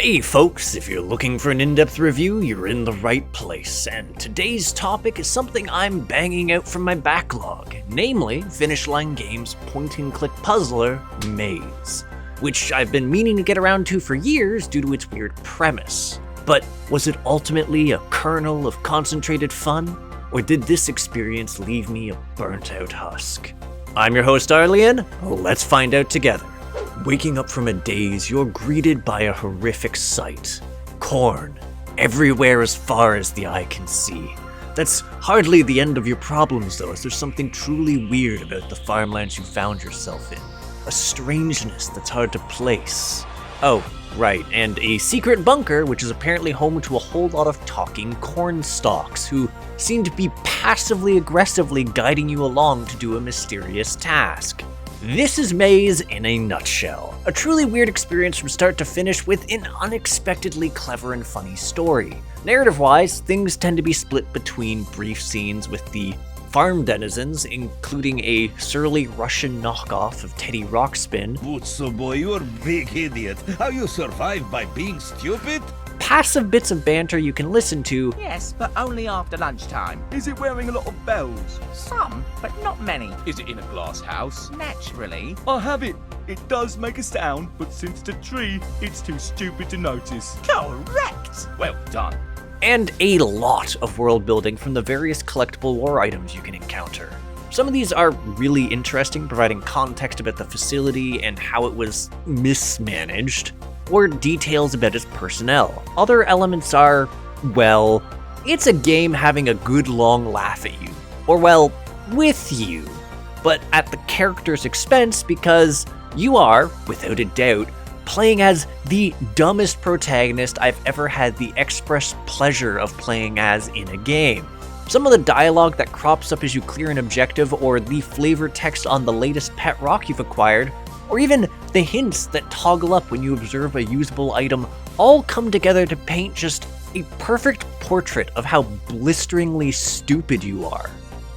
Hey folks, if you're looking for an in-depth review, you're in the right place, and today's topic is something I'm banging out from my backlog, namely Finish Line Games' point-and-click puzzler, Maze, which I've been meaning to get around to for years due to its weird premise. But was it ultimately a kernel of concentrated fun, or did this experience leave me a burnt-out husk? I'm your host Arlian, let's find out together. Waking up from a daze, you're greeted by a horrific sight. Corn, everywhere as far as the eye can see. That's hardly the end of your problems though, as there's something truly weird about the farmlands you found yourself in. A strangeness that's hard to place. Oh, right, and a secret bunker which is apparently home to a whole lot of talking corn stalks who seem to be passively aggressively guiding you along to do a mysterious task. This is Maze in a nutshell. A truly weird experience from start to finish with an unexpectedly clever and funny story. Narrative-wise, things tend to be split between brief scenes with the farm denizens, including a surly Russian knockoff of Teddy Ruxpin. Butso boy, you're a big idiot. How you survive by being stupid? Passive bits of banter you can listen to. Yes, but only after lunchtime. Is it wearing a lot of bells? Some, but not many. Is it in a glass house? Naturally. I have it. It does make a sound, but since it's a tree, it's too stupid to notice. Correct! Well done. And a lot of world building from the various collectible lore items you can encounter. Some of these are really interesting, providing context about the facility and how it was mismanaged, or details about its personnel. Other elements are, well, it's a game having a good long laugh at you. Or well, with you. But at the character's expense because you are, without a doubt, playing as the dumbest protagonist I've ever had the express pleasure of playing as in a game. Some of the dialogue that crops up as you clear an objective, or the flavor text on the latest pet rock you've acquired, or even the hints that toggle up when you observe a usable item, all come together to paint just a perfect portrait of how blisteringly stupid you are.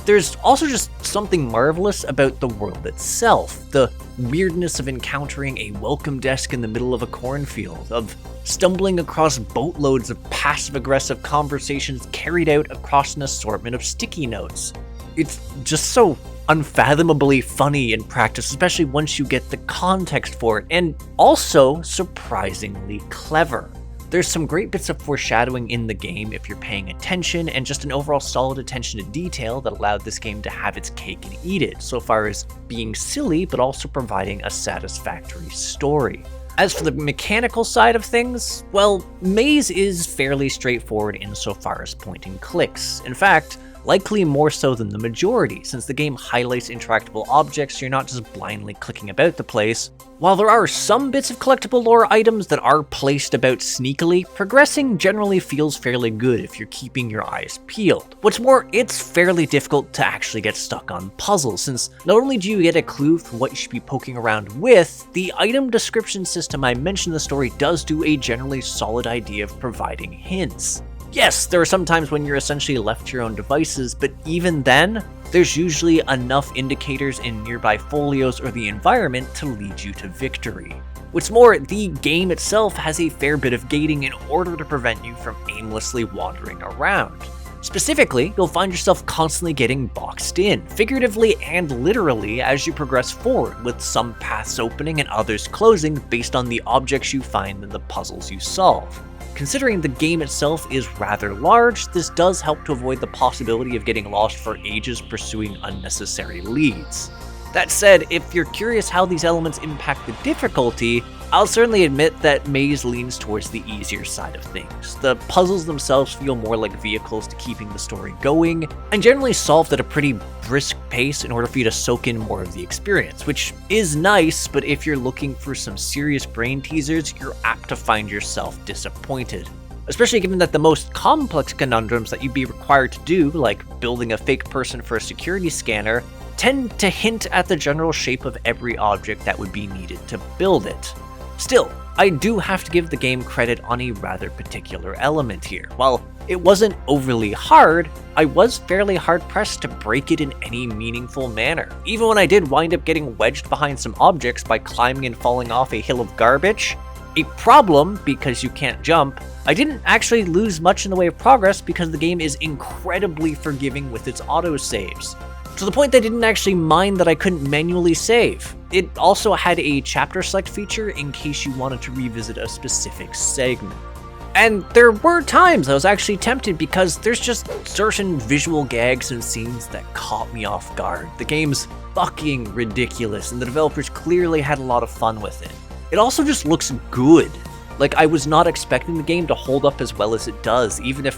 There's also just something marvelous about the world itself, the weirdness of encountering a welcome desk in the middle of a cornfield, of stumbling across boatloads of passive-aggressive conversations carried out across an assortment of sticky notes. It's just so unfathomably funny in practice, especially once you get the context for it, and also surprisingly clever. There's some great bits of foreshadowing in the game if you're paying attention, and just an overall solid attention to detail that allowed this game to have its cake and eat it, so far as being silly but also providing a satisfactory story. As for the mechanical side of things, well, Maze is fairly straightforward insofar as point and clicks. In fact, likely more so than the majority, since the game highlights interactable objects so you're not just blindly clicking about the place. While there are some bits of collectible lore items that are placed about sneakily, progressing generally feels fairly good if you're keeping your eyes peeled. What's more, it's fairly difficult to actually get stuck on puzzles, since not only do you get a clue for what you should be poking around with, the item description system I mentioned in the story does do a generally solid idea of providing hints. Yes, there are some times when you're essentially left to your own devices, but even then, there's usually enough indicators in nearby folios or the environment to lead you to victory. What's more, the game itself has a fair bit of gating in order to prevent you from aimlessly wandering around. Specifically, you'll find yourself constantly getting boxed in, figuratively and literally, as you progress forward, with some paths opening and others closing based on the objects you find and the puzzles you solve. Considering the game itself is rather large, this does help to avoid the possibility of getting lost for ages pursuing unnecessary leads. That said, if you're curious how these elements impact the difficulty, I'll certainly admit that Maze leans towards the easier side of things. The puzzles themselves feel more like vehicles to keeping the story going, and generally solved at a pretty brisk pace in order for you to soak in more of the experience, which is nice, but if you're looking for some serious brain teasers, you're apt to find yourself disappointed. Especially given that the most complex conundrums that you'd be required to do, like building a fake person for a security scanner, tend to hint at the general shape of every object that would be needed to build it. Still, I do have to give the game credit on a rather particular element here. While it wasn't overly hard, I was fairly hard-pressed to break it in any meaningful manner. Even when I did wind up getting wedged behind some objects by climbing and falling off a hill of garbage, A problem, because you can't jump, I didn't actually lose much in the way of progress because the game is incredibly forgiving with its autosaves. To the point that I didn't actually mind that I couldn't manually save. It also had a chapter select feature in case you wanted to revisit a specific segment. And there were times I was actually tempted because there's just certain visual gags and scenes that caught me off guard. The game's fucking ridiculous and the developers clearly had a lot of fun with it. It also just looks good. Like, I was not expecting the game to hold up as well as it does, even if,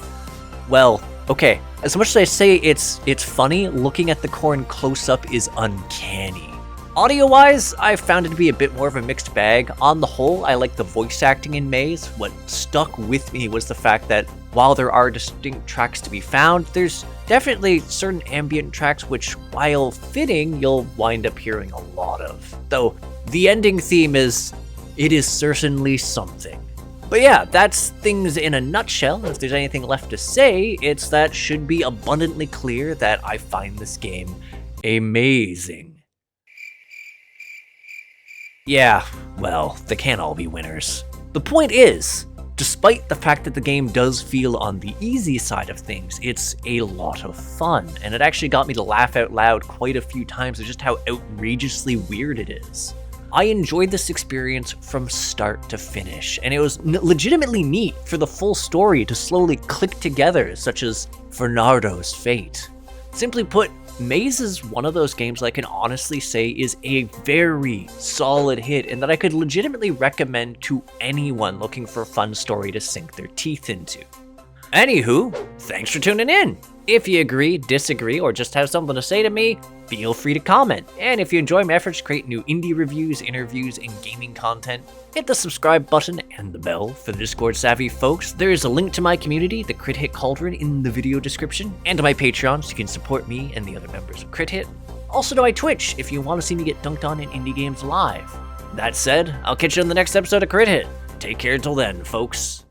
well, okay, as much as I say it's funny, looking at the corn close-up is uncanny. Audio-wise, I found it to be a bit more of a mixed bag. On the whole, I like the voice acting in Maze. What stuck with me was the fact that while there are distinct tracks to be found, there's definitely certain ambient tracks which, while fitting, you'll wind up hearing a lot of. Though, the ending theme is certainly something. But yeah, that's things in a nutshell. If there's anything left to say, it's that should be abundantly clear that I find this game amazing. Yeah, well, they can't all be winners. The point is, despite the fact that the game does feel on the easy side of things, it's a lot of fun, and it actually got me to laugh out loud quite a few times at just how outrageously weird it is. I enjoyed this experience from start to finish, and it was legitimately neat for the full story to slowly click together, such as Fernardo's fate. Simply put, Maze is one of those games I can honestly say is a very solid hit and that I could legitimately recommend to anyone looking for a fun story to sink their teeth into. Anywho, thanks for tuning in. If you agree, disagree, or just have something to say to me, feel free to comment. And if you enjoy my efforts to create new indie reviews, interviews, and gaming content, hit the subscribe button and the bell. For the Discord savvy folks, there is a link to my community, the Crit Hit Cauldron, in the video description, and to my Patreon so you can support me and the other members of Crit Hit. Also to my Twitch if you want to see me get dunked on in indie games live. That said, I'll catch you on the next episode of Crit Hit. Take care until then, folks.